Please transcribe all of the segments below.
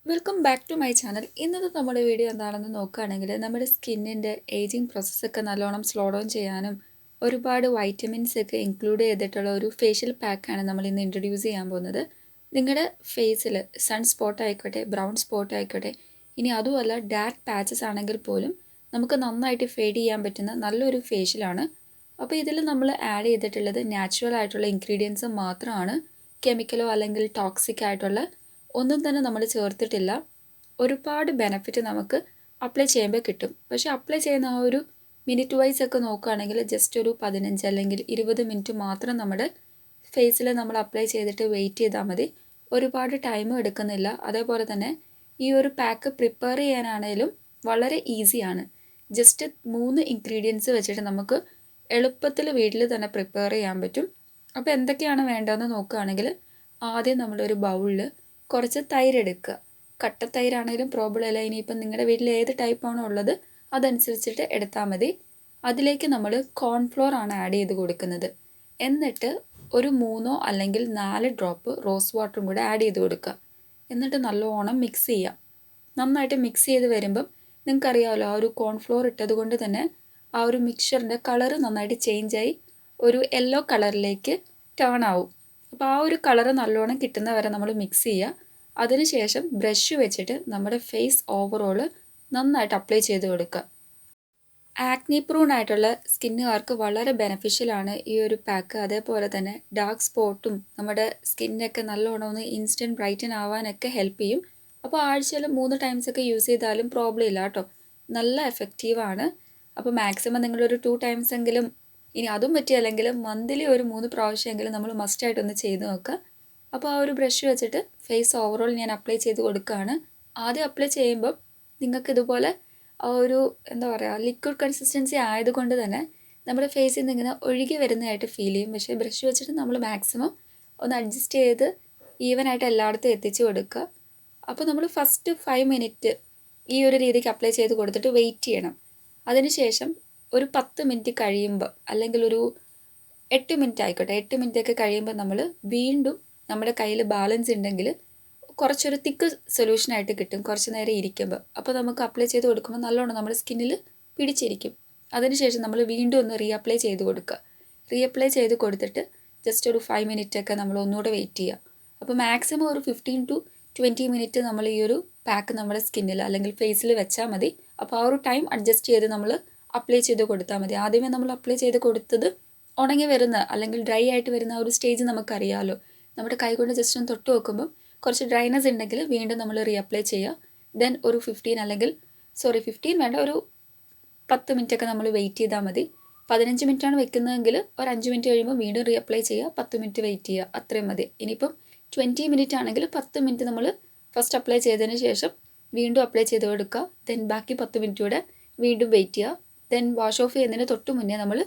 Welcome back to my channel. ഇന്നത്തെ നമ്മുടെ video എന്താണെന്ന് നോക്കുകയാണെങ്കിൽ നമ്മുടെ സ്കിന്നിൻ്റെ ഏജിങ് പ്രോസസ്സൊക്കെ നല്ലോണം സ്ലോ ഡൗൺ ചെയ്യാനും ഒരുപാട് വൈറ്റമിൻസ് ഒക്കെ ഇൻക്ലൂഡ് ചെയ്തിട്ടുള്ള ഒരു ഫേഷ്യൽ പാക്കാണ് നമ്മൾ ഇന്ന് ഇൻട്രൊഡ്യൂസ് ചെയ്യാൻ പോകുന്നത്. നിങ്ങളുടെ ഫേസിൽ സൺ സ്പോട്ട് ആയിക്കോട്ടെ, ബ്രൗൺ സ്പോട്ട് ആയിക്കോട്ടെ, ഇനി അതുമല്ല ഡാർക്ക് പാച്ചസ് ആണെങ്കിൽ പോലും നമുക്ക് നന്നായിട്ട് ഫേഡ് ചെയ്യാൻ പറ്റുന്ന നല്ലൊരു ഫേഷ്യലാണ്. അപ്പോൾ ഇതിൽ നമ്മൾ ആഡ് ചെയ്തിട്ടുള്ളത് നാച്ചുറൽ ആയിട്ടുള്ള ഇൻഗ്രീഡിയൻസ് മാത്രമാണ്. കെമിക്കലോ അല്ലെങ്കിൽ ടോക്സിക് ആയിട്ടുള്ള ഒന്നും തന്നെ നമ്മൾ ചേർത്തിട്ടില്ല. ഒരുപാട് ബെനഫിറ്റ് നമുക്ക് അപ്ലൈ ചെയ്യുമ്പോൾ കിട്ടും. പക്ഷേ അപ്ലൈ ചെയ്യുന്ന ആ ഒരു മിനിറ്റ് വൈസ് ഒക്കെ നോക്കുകയാണെങ്കിൽ ജസ്റ്റ് ഒരു 15 അല്ലെങ്കിൽ 20 മിനിറ്റ് മാത്രം നമ്മുടെ ഫേസിൽ നമ്മൾ അപ്ലൈ ചെയ്തിട്ട് വെയിറ്റ് ചെയ്താൽ മതി. ഒരുപാട് ടൈം എടുക്കുന്നില്ല. അതേപോലെ തന്നെ ഈ ഒരു പാക്ക് പ്രിപ്പയർ ചെയ്യാനാണേലും വളരെ ഈസിയാണ്. ജസ്റ്റ് 3 ഇൻഗ്രീഡിയൻസ് വെച്ചിട്ട് നമുക്ക് എളുപ്പത്തിൽ വീട്ടിൽ തന്നെ പ്രിപ്പയർ ചെയ്യാൻ പറ്റും. അപ്പോൾ എന്തൊക്കെയാണ് വേണ്ടതെന്ന് നോക്കുകയാണെങ്കിൽ ആദ്യം നമ്മളൊരു ബൗളിൽ കുറച്ച് തൈര് എടുക്കുക. കട്ട തൈരാണെങ്കിലും പ്രോബ്ലം ഇല്ല. ഇനിയിപ്പം നിങ്ങളുടെ വീട്ടിൽ ഏത് ടൈപ്പാണോ ഉള്ളത് അതനുസരിച്ചിട്ട് എടുത്താൽ മതി. അതിലേക്ക് നമ്മൾ കോൺഫ്ലോർ ആണ് ആഡ് ചെയ്ത് കൊടുക്കുന്നത്. എന്നിട്ട് ഒരു 3 അല്ലെങ്കിൽ 4 ഡ്രോപ്പ് റോസ് വാട്ടറും കൂടെ ആഡ് ചെയ്ത് കൊടുക്കുക. എന്നിട്ട് നല്ലോണം മിക്സ് ചെയ്യുക. നന്നായിട്ട് മിക്സ് ചെയ്ത് വരുമ്പം നിങ്ങൾക്കറിയാമല്ലോ, ആ ഒരു കോൺഫ്ലോർ ഇട്ടത് കൊണ്ട് തന്നെ ആ ഒരു മിക്സ്ചറിൻ്റെ കളറ് നന്നായിട്ട് ചേഞ്ചായി ഒരു യെല്ലോ കളറിലേക്ക് ടേൺ ആവും. അപ്പോൾ ആ ഒരു കളറ് നല്ലോണം കിട്ടുന്ന വരെ നമ്മൾ മിക്സ് ചെയ്യുക. അതിനുശേഷം ബ്രഷ് വെച്ചിട്ട് നമ്മുടെ ഫേസ് ഓവറോൾ നന്നായിട്ട് അപ്ലൈ ചെയ്ത് കൊടുക്കുക. ആക്നി പ്രൂൺ ആയിട്ടുള്ള സ്കിന്നുകാർക്ക് വളരെ ബെനഫിഷ്യലാണ് ഈ ഒരു പാക്ക്. അതേപോലെ തന്നെ ഡാർക്ക് സ്പോട്ടും നമ്മുടെ സ്കിന്നൊക്കെ നല്ലോണം ഒന്ന് ഇൻസ്റ്റൻറ്റ് ബ്രൈറ്റൻ ആവാനൊക്കെ ഹെൽപ്പ് ചെയ്യും. അപ്പോൾ ആഴ്ചയിൽ 3 ടൈംസൊക്കെ യൂസ് ചെയ്താലും പ്രോബ്ലം ഇല്ല കേട്ടോ. നല്ല എഫക്റ്റീവാണ്. അപ്പോൾ മാക്സിമം നിങ്ങളൊരു 2 ടൈംസ് എങ്കിലും, ഇനി അതും പറ്റിയല്ലെങ്കിൽ മന്ത്ലി ഒരു 3 പ്രാവശ്യമെങ്കിലും നമ്മൾ മസ്റ്റായിട്ടൊന്ന് ചെയ്ത് നോക്കുക. അപ്പോൾ ആ ഒരു ബ്രഷ് വെച്ചിട്ട് ഫേസ് ഓവറോൾ ഞാൻ അപ്ലൈ ചെയ്ത് കൊടുക്കുകയാണ്. ആദ്യം അപ്ലൈ ചെയ്യുമ്പം നിങ്ങൾക്ക് ഇതുപോലെ ആ ഒരു എന്താ പറയുക, ലിക്വിഡ് കൺസിസ്റ്റൻസി ആയതുകൊണ്ട് തന്നെ നമ്മുടെ ഫേസിൽ നിന്ന് ഇങ്ങനെ ഒഴുകി വരുന്നതായിട്ട് ഫീൽ ചെയ്യും. പക്ഷേ ബ്രഷ് വെച്ചിട്ട് നമ്മൾ മാക്സിമം ഒന്ന് അഡ്ജസ്റ്റ് ചെയ്ത് ഈവനായിട്ട് എല്ലായിടത്തും എത്തിച്ച് കൊടുക്കുക. അപ്പോൾ നമ്മൾ ഫസ്റ്റ് 5 മിനിറ്റ് ഈ ഒരു രീതിക്ക് അപ്ലൈ ചെയ്ത് കൊടുത്തിട്ട് വെയിറ്റ് ചെയ്യണം. അതിനുശേഷം ഒരു 10 മിനിറ്റ് കഴിയുമ്പോൾ, അല്ലെങ്കിൽ ഒരു 8 മിനിറ്റ് ആയിക്കോട്ടെ, 8 മിനിറ്റ് ഒക്കെ കഴിയുമ്പോൾ നമ്മൾ വീണ്ടും നമ്മുടെ കയ്യിൽ ബാലൻസ് ഉണ്ടെങ്കിൽ കുറച്ചൊരു തിക്ക് സൊല്യൂഷനായിട്ട് കിട്ടും കുറച്ച് നേരം ഇരിക്കുമ്പോൾ. അപ്പോൾ നമുക്ക് അപ്ലൈ ചെയ്ത് കൊടുക്കുമ്പോൾ നല്ലോണം നമ്മുടെ സ്കിന്നിൽ പിടിച്ചിരിക്കും. അതിനുശേഷം നമ്മൾ വീണ്ടും ഒന്ന് റീഅപ്ലൈ ചെയ്ത് കൊടുക്കുക. റീഅപ്ലൈ ചെയ്ത് കൊടുത്തിട്ട് ജസ്റ്റ് ഒരു 5 മിനിറ്റൊക്കെ നമ്മൾ ഒന്നുകൂടെ വെയിറ്റ് ചെയ്യുക. അപ്പോൾ മാക്സിമം ഒരു 15 to 20 മിനിറ്റ് നമ്മൾ ഈ ഒരു പാക്ക് നമ്മുടെ സ്കിന്നിൽ അല്ലെങ്കിൽ ഫേസിൽ വെച്ചാൽ മതി. അപ്പോൾ ആ ഒരു ടൈം അഡ്ജസ്റ്റ് ചെയ്ത് നമ്മൾ അപ്ലൈ ചെയ്ത് കൊടുത്താൽ മതി. ആദ്യമേ നമ്മൾ അപ്ലൈ ചെയ്ത് കൊടുത്തത് ഉണങ്ങി വരുന്ന അല്ലെങ്കിൽ ഡ്രൈ ആയിട്ട് വരുന്ന ആ ഒരു സ്റ്റേജ് നമുക്കറിയാമല്ലോ. നമ്മുടെ കൈ കൊണ്ട് ജസ്റ്റ് ഒന്ന് തൊട്ട് വെക്കുമ്പോൾ കുറച്ച് ഡ്രൈനെസ് ഉണ്ടെങ്കിൽ വീണ്ടും നമ്മൾ റീഅപ്ലൈ ചെയ്യുക. ദെൻ ഒരു 15 വേണ്ട, ഒരു 10 മിനിറ്റൊക്കെ നമ്മൾ വെയിറ്റ് ചെയ്താൽ മതി. 15 മിനിറ്റാണ് വെക്കുന്നതെങ്കിൽ ഒരു 5 മിനിറ്റ് കഴിയുമ്പോൾ വീണ്ടും റീഅപ്ലൈ ചെയ്യുക. 10 മിനിറ്റ് വെയിറ്റ് ചെയ്യുക. അത്രയും മതി. ഇനിയിപ്പം 20 മിനിറ്റ് ആണെങ്കിൽ 10 മിനിറ്റ് നമ്മൾ ഫസ്റ്റ് അപ്ലൈ ചെയ്തതിന് ശേഷം വീണ്ടും അപ്ലൈ ചെയ്ത് കൊടുക്കുക. ദെൻ ബാക്കി 10 മിനിറ്റ് കൂടെ വീണ്ടും വെയിറ്റ് ചെയ്യുക. ദെൻ വാഷ് ഓഫ് ചെയ്യുന്നതിന് തൊട്ട് മുന്നേ നമ്മൾ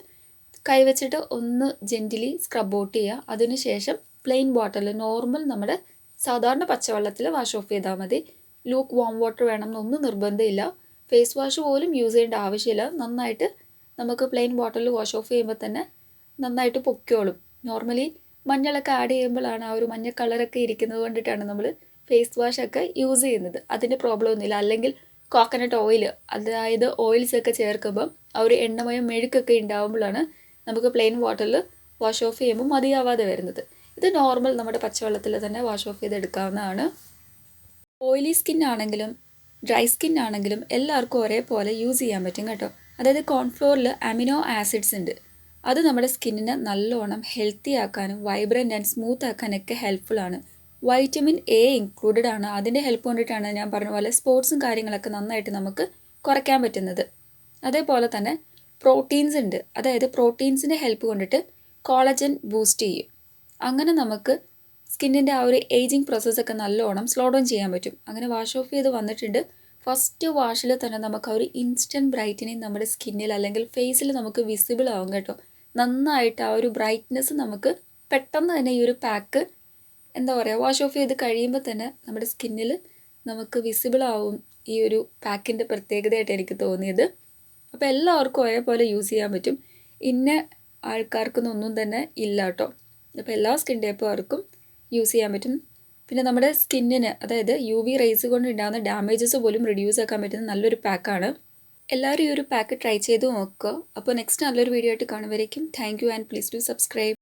കൈവച്ചിട്ട് ഒന്ന് ജെൻറ്റിലി സ്ക്രബ് ഔട്ട് ചെയ്യുക. അതിനുശേഷം പ്ലെയിൻ വാട്ടറിൽ, നോർമൽ നമ്മുടെ സാധാരണ പച്ചവെള്ളത്തിൽ വാഷ് ഓഫ് ചെയ്താൽ മതി. ലൂക്ക് വാം വാട്ടർ വേണം എന്നൊന്നും നിർബന്ധമില്ല. ഫേസ് വാഷ് പോലും യൂസ് ചെയ്യേണ്ട ആവശ്യമില്ല. നന്നായിട്ട് നമുക്ക് പ്ലെയിൻ വാട്ടറിൽ വാഷ് ഓഫ് ചെയ്യുമ്പോൾ തന്നെ നന്നായിട്ട് പൊക്കോളും. നോർമലി മഞ്ഞളൊക്കെ ആഡ് ചെയ്യുമ്പോഴാണ് ആ ഒരു മഞ്ഞ കളറൊക്കെ ഇരിക്കുന്നത് കൊണ്ടിട്ടാണ് നമ്മൾ ഫേസ് വാഷൊക്കെ യൂസ് ചെയ്യുന്നത്. അതിൻ്റെ പ്രോബ്ലം ഒന്നുമില്ല. അല്ലെങ്കിൽ കോക്കനട്ട് ഓയിൽ, അതായത് ഓയിൽസ് ഒക്കെ ചേർക്കുമ്പം ആ ഒരു എണ്ണമയം മെഴുക്കൊക്കെ ഉണ്ടാകുമ്പോഴാണ് നമുക്ക് പ്ലെയിൻ വാട്ടറിൽ വാഷ് ഓഫ് ചെയ്യുമ്പോൾ മതിയാവാതെ വരുന്നത്. ഇത് നോർമൽ നമ്മുടെ പച്ചവെള്ളത്തിൽ തന്നെ വാഷ് ഓഫ് ചെയ്തെടുക്കാവുന്നതാണ്. ഓയിലി സ്കിൻ ആണെങ്കിലും ഡ്രൈ സ്കിൻ ആണെങ്കിലും എല്ലാവർക്കും ഒരേപോലെ യൂസ് ചെയ്യാൻ പറ്റും കേട്ടോ. അതായത് കോൺഫ്ലോറിൽ അമിനോ ആസിഡ്സ് ഉണ്ട്. അത് നമ്മുടെ സ്കിന്നിനെ നല്ലോണം ഹെൽത്തി ആക്കാനും വൈബ്രൻ്റ് ആൻഡ് സ്മൂത്ത് ആക്കാനൊക്കെ ഹെൽപ്ഫുള്ളാണ്. വൈറ്റമിൻ എ ഇൻക്ലൂഡഡ് ആണ്. അതിൻ്റെ ഹെൽപ്പ് കൊണ്ടിട്ടാണ് ഞാൻ പറഞ്ഞ പോലെ സ്പോർട്സും കാര്യങ്ങളൊക്കെ നന്നായിട്ട് നമുക്ക് കുറയ്ക്കാൻ പറ്റുന്നത്. അതേപോലെ തന്നെ പ്രോട്ടീൻസ് ഉണ്ട്. അതായത് പ്രോട്ടീൻസിൻ്റെ ഹെൽപ്പ് കൊണ്ടിട്ട് കോളജൻ ബൂസ്റ്റ് ചെയ്യും. അങ്ങനെ നമുക്ക് സ്കിന്നിൻ്റെ ആ ഒരു ഏജിങ് പ്രോസസ്സൊക്കെ നല്ലോണം സ്ലോ ഡൗൺ ചെയ്യാൻ പറ്റും. അങ്ങനെ വാഷ് ഓഫ് ചെയ്ത് വന്നിട്ടുണ്ട്. ഫസ്റ്റ് വാഷിൽ തന്നെ നമുക്ക് ആ ഒരു ഇൻസ്റ്റൻറ്റ് ബ്രൈറ്റനിങ് നമ്മുടെ സ്കിന്നിൽ അല്ലെങ്കിൽ ഫേസിൽ നമുക്ക് വിസിബിൾ ആവും കേട്ടോ. നന്നായിട്ട് ആ ഒരു ബ്രൈറ്റ്നെസ് നമുക്ക് പെട്ടെന്ന് തന്നെ ഈ ഒരു പാക്ക് എന്താ പറയുക, വാഷ് ഓഫ് ചെയ്ത് കഴിയുമ്പോൾ തന്നെ നമ്മുടെ സ്കിന്നിൽ നമുക്ക് വിസിബിൾ ആവും. ഈ ഒരു പാക്കിൻ്റെ പ്രത്യേകതയായിട്ട് എനിക്ക് തോന്നിയത്. അപ്പോൾ എല്ലാവർക്കും ഒരേപോലെ യൂസ് ചെയ്യാൻ പറ്റും. ഇന്ന ആൾക്കാർക്കൊന്നും തന്നെ ഇല്ല കേട്ടോ. അപ്പോൾ എല്ലാ സ്കിൻ ടൈപ്പുകാർക്കും യൂസ് ചെയ്യാൻ പറ്റും. പിന്നെ നമ്മുടെ സ്കിന്നിന് അതായത് UV റേസ് കൊണ്ട് ഉണ്ടാകുന്ന ഡാമേജസ് പോലും റിഡ്യൂസ് ആക്കാൻ പറ്റുന്ന നല്ലൊരു പാക്കാണ്. എല്ലാവരും ഈ ഒരു പാക്ക് ട്രൈ ചെയ്ത് നോക്കുക. അപ്പോൾ നെക്സ്റ്റ് നല്ലൊരു വീഡിയോ ആയിട്ട് കാണുമ്പോഴേക്കും thank you and please do subscribe.